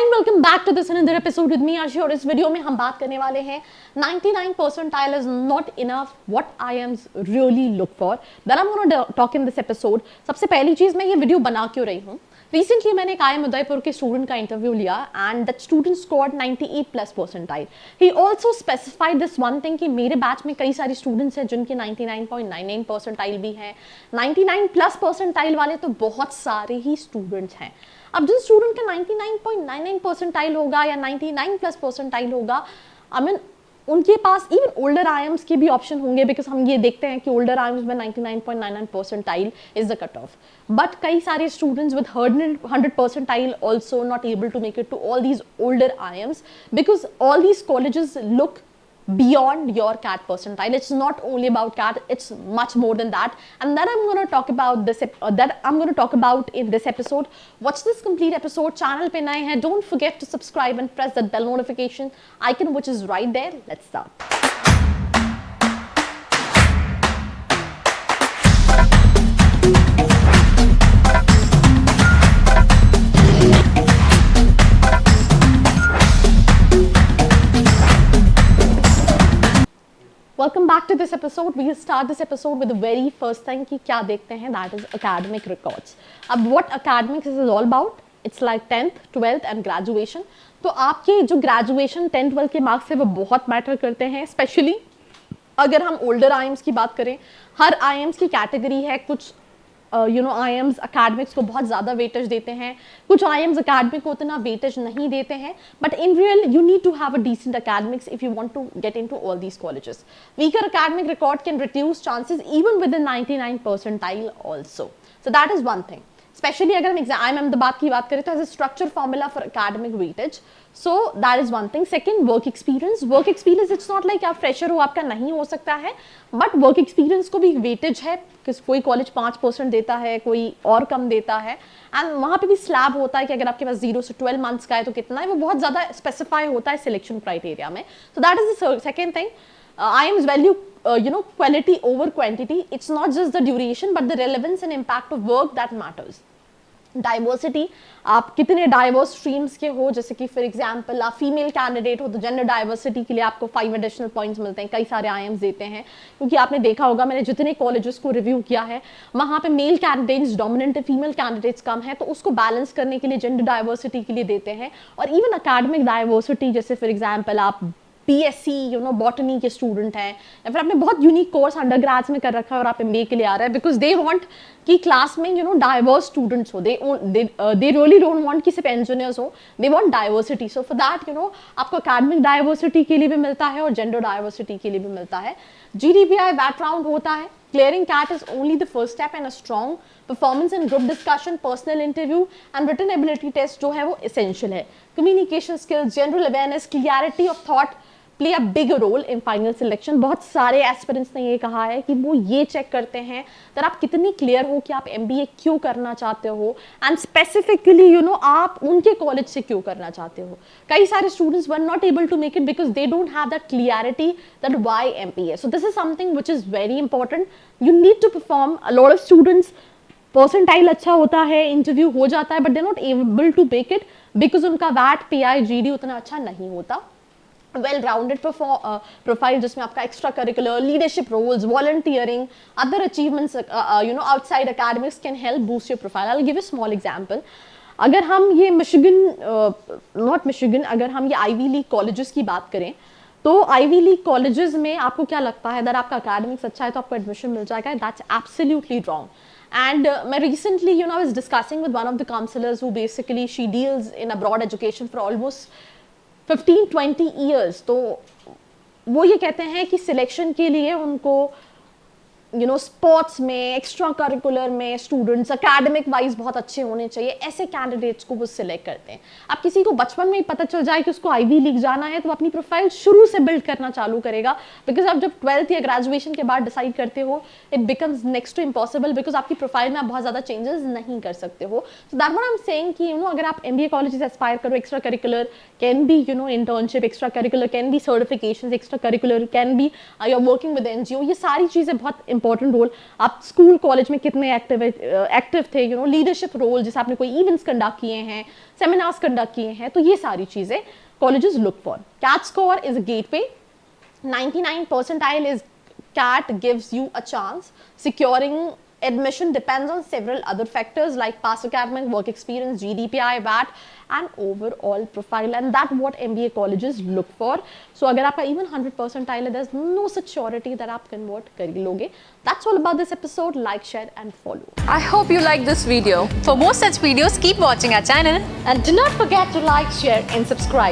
Hi welcome back to this another episode with me Ashi. और इस video में हम बात करने वाले हैं 99 percentile is not enough what IIMs really look for that I'm going to talk in this episode। सबसे पहली चीज मैं ये वीडियो बना क्यों रही हूँ, रिसेंटली मैंने एक IIM उदयपुर के स्टूडेंट का इंटरव्यू लिया and that student scored 98+ percentile. He also specified this one thing कि मेरे बैच में कई सारे स्टूडेंट्स हैं जिनके 99.99 परसेंटाइल भी हैं, 99+ परसेंटाइल वाले तो बहुत सारे ही स्टूडेंट्स हैं। अब जिन स्टूडेंट का 99.99 परसेंटाइल होगा या 99+ परसेंटाइल होगा, आई मीन उनके पास इवन ओल्डर आईएम्स के भी ऑप्शन होंगे, बिकॉज हम ये देखते हैं कि ओल्डर आईएम्स में 99.99 percentile is the cut off. But कई सारे students with 100 percentile also not able to make it to all these older IIMs because all these colleges look beyond your CAT percentile. It's not only about CAT, it's much more than that, and that I'm going to talk about in this episode. Watch this complete episode. Channel pe naye hain, don't forget to subscribe and press that bell notification icon which is right there. Let's start. Welcome back to this episode. We'll start this episode with the very first thing कि क्या देखते हैं, that is academic records. अब what academics is all about? It's like 10th, 12th and graduation. तो आपके जो graduation 10th, 12th के marks है वो बहुत मैटर करते हैं, स्पेशली अगर हम ओल्डर आईएम्स की बात करें। हर आईएम्स की कैटेगरी है, कुछ आईएम्स अकेडमिक्स को बहुत ज़्यादा वेटेज देते हैं, कुछ आईएम्स अकेडमिक को उतना वेटेज नहीं देते हैं, but in real you need to have a decent academics if you want to get into all these colleges. Weaker academic record can reduce chances even with the 99 percentile also, so that is one thing. Specially अगर हम exam Ahmedabad की बात करें तो as a structure formula for academic weightage, so that is one thing. Second, work experience. Work experience it's not like आप fresher हो, आपका नहीं हो सकता है, बट वर्क एक्सपीरियंस को भी वेटेज है। कोई कॉलेज 5% देता है, कोई और कम देता है, एंड वहाँ पे भी स्लैब होता है कि अगर आपके पास 0 से 12 मंथ्स का है तो कितना है, वो बहुत ज़्यादा स्पेसिफाई होता है सिलेक्शन क्राइटेरिया में। सो that is the second thing. IIMs value quality over quantity. It's not just the duration but the relevance and impact of work that matters. Diversity, आप कितने डाइवर्स स्ट्रीम्स के हो, जैसे कि फॉर एग्जांपल आप female candidate हो तो gender diversity के लिए आपको 5 एडिशनल पॉइंट्स मिलते हैं, कई सारे आईएम्स देते हैं। क्योंकि आपने देखा होगा, मैंने जितने कॉलेजेस को रिव्यू किया है वहाँ पे मेल कैंडिडेट्स डोमिनेंट है, फीमेल कैंडिडेट्स कम है, तो उसको बैलेंस करने के लिए जेंडर डाइवर्सिटी के लिए देते हैं। और इवन अकेडमिक डाइवर्सिटी, जैसे फॉर एग्जाम्पल आप BSc बॉटनी के स्टूडेंट हैं, या फिर आपने बहुत यूनिक कोर्स अंडर ग्रेड्स में कर रखा है और आप MBA के लिए आ रहे हैं, बिकॉज दे वांट कि क्लास में डाइवर्स स्टूडेंट्स हो, दे रियली डोंट वांट कि सिर्फ इंजीनियर्स हो, they want diversity. So for that आपको अकेडमिक डाइवर्सिटी के लिए भी मिलता है और जेंडर डाइवर्सिटी के लिए भी मिलता है। GDPI बैकग्राउंड होता है। Clearing CAT is only the first step, and a strong performance in group discussion, personal interview and written ability test जो है वो essential है। Communication skills, general awareness, clarity of thought play a big role in final selection। बहुत सारे aspirants ने ये कहा है कि वो ये चेक करते हैं कि आप कितनी क्लियर हो कि आप MBA क्यों करना चाहते हो, एंड स्पेसिफिकली आप उनके कॉलेज से क्यों करना चाहते हो। कई सारे students were not able to make it because they don't have that clarity that why MBA। So this is something which is very important. You need to perform. A lot of students percentile अच्छा होता है, interview हो जाता है, but they not able to make it because उनका weight PI GD उतना अच्छा नहीं होता। वेल राउंडेड प्रोफाइल जिसमें आपका extra curricular, leadership roles, volunteering, other achievements outside academics can help boost your profile. I will give a small example. अगर हम ये अगर हम ये आईवी लीग कॉलेजेस की बात करें तो आईवी लीग कॉलेजेस में आपको क्या लगता है, अगर आपका एकेडमिक्स अच्छा है तो आपको एडमिशन मिल जाएगा? That's absolutely wrong. And मैं recently I was discussing with one of the counselors who basically she deals in abroad education for almost 15-20 years। तो वो ये कहते हैं कि सिलेक्शन के लिए उनको स्पोर्ट्स में, एक्स्ट्रा करिकुलर में स्टूडेंट्स एकेडमिक वाइज बहुत अच्छे होने चाहिए, ऐसे कैंडिडेट्स को वो सिलेक्ट करते हैं। अब किसी को बचपन में ही पता चल जाए कि उसको आईवी लीग जाना है तो अपनी प्रोफाइल शुरू से बिल्ड करना चालू करेगा, बिकॉज आप जब 12th या ग्रेजुएशन के बाद डिसाइड करते हो it becomes next to impossible, because आपकी प्रोफाइल में आप बहुत ज़्यादा चेंजेस नहीं कर सकते हो। So that what I am saying कि अगर आप MBA कॉलेजेस एस्पायर करो, extra curricular can be internship, extra curricular can be certifications, extra curricular can be you are working with NGO, ये सारी चीज़ें बहुत इंपॉर्टेंट रोल, आप स्कूल कॉलेज में कितने एक्टिव थे, यू नो, लीडरशिप रोल, जैसे आपने कोई इवेंट्स कंडक्ट किए हैं, सेमिनार्स कंडक्ट किए हैं, तो ये सारी चीज़ें colleges look for. CAT score is a gateway. 99 percentile is CAT gives you a chance. Securing admission depends on several other factors like past academic, work experience, GDPI, VAT, and overall profile. And that's what MBA colleges look for. So अगर आपका even 100 percentile है, there's no such surety that आप convert कर लोगे. That's all about this episode. Like, share, and follow. I hope you liked this video. For more such videos, keep watching our channel. And do not forget to like, share, and subscribe.